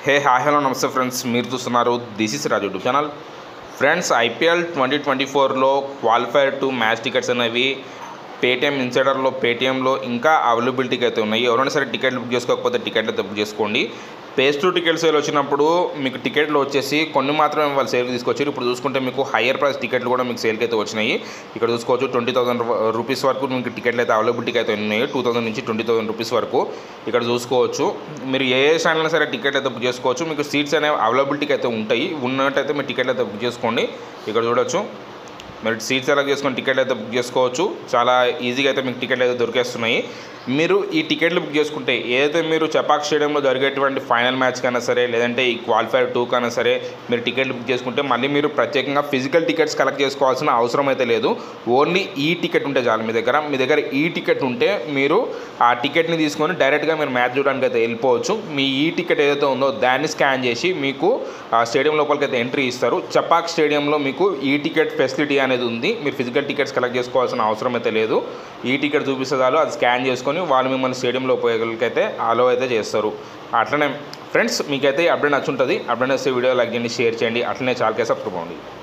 హే hi hello నమస్తే friends, మీరు చూస్తున్నారు this is Raju YouTube channel. Friends, IPL 2024లో క్వాలిఫైర్ టు మ్యాచ్ టికెట్స్ అనేవి పేటీఎం ఇన్సైడర్లో పేటీఎంలో ఇంకా అవైలబిలిటీకి అయితే ఉన్నాయి. ఎవరైనా సరే టికెట్లు బుక్ చేసుకోకపోతే టికెట్లు అయితే బుక్ చేసుకోండి. పేజ్ టు టికెట్ సేల్ వచ్చినప్పుడు మీకు టికెట్లు వచ్చేసి కొన్ని మాత్రమే వాళ్ళు సేల్కి తీసుకొచ్చారు. ఇప్పుడు చూసుకుంటే మీకు హయ్యర్ ప్రైస్ టికెట్లు కూడా మీకు సేల్కి అయితే వచ్చినాయి. ఇక్కడ చూసుకోవచ్చు 20,000 రూపీస్ వరకు మీకు టికెట్లు అయితే అవైలబిలిటీకి అయితే ఉన్నాయి. 2,000 నుంచి 20,000 రూపీస్ వరకు ఇక్కడ చూసుకోవచ్చు. మీరు ఏ స్టాండ్లో సరే టికెట్ అయితే బుక్ చేసుకోవచ్చు. మీకు సీట్స్ అనేవి అవైలబిలిటీకి అయితే ఉంటాయి. ఉన్నట్టయితే మీరు టికెట్లు అయితే బుక్ చేసుకోండి. ఇక్కడ చూడొచ్చు, మీరు సీట్ సెలెక్ట్ చేసుకొని టికెట్లు అయితే బుక్ చేసుకోవచ్చు. చాలా ఈజీగా అయితే మీకు టికెట్లు అయితే దొరికేస్తున్నాయి. మీరు ఈ టికెట్లు బుక్ చేసుకుంటే ఏదైతే మీరు చపాక్ స్టేడియంలో జరిగేటువంటి ఫైనల్ మ్యాచ్ కన్నా సరే, లేదంటే ఈ క్వాలిఫైర్ 2 కన్నా సరే మీరు టికెట్లు బుక్ చేసుకుంటే మళ్ళీ మీరు ప్రత్యేకంగా ఫిజికల్ టికెట్స్ కలెక్ట్ చేసుకోవాల్సిన అవసరం అయితే లేదు. ఓన్లీ ఈ టికెట్ ఉంటే చాలు. మీ దగ్గర ఈ టికెట్ ఉంటే మీరు ఆ టికెట్ని తీసుకొని డైరెక్ట్గా మీరు మ్యాచ్ చూడడానికి అయితే వెళ్ళిపోవచ్చు. మీ ఈ టికెట్ ఏదైతే ఉందో దాన్ని స్కాన్ చేసి మీకు ఆ స్టేడియం లోపలికి అయితే ఎంట్రీ ఇస్తారు. చపాక్ స్టేడియంలో మీకు ఈ టికెట్ ఫెసిలిటీ అనేది ఉంది. మీరు ఫిజికల్ టికెట్స్ కలెక్ట్ చేసుకోవాల్సిన అవసరం అయితే లేదు. ఈ టికెట్ చూపిస్తే చాలు, అది స్కాన్ చేసుకొని వాళ్ళు మిమ్మల్ని స్టేడియంలో పోయేకైతే అలో అయితే చేస్తారు. అట్లనే ఫ్రెండ్స్, మీకైతే అప్డేట్ నచ్చుంటుంది. అప్డేట్ వస్తే వీడియో లైక్ చేయండి, షేర్ చేయండి. అట్లనే ఛానల్కి సబ్స్క్రైబ్ అవ్వండి.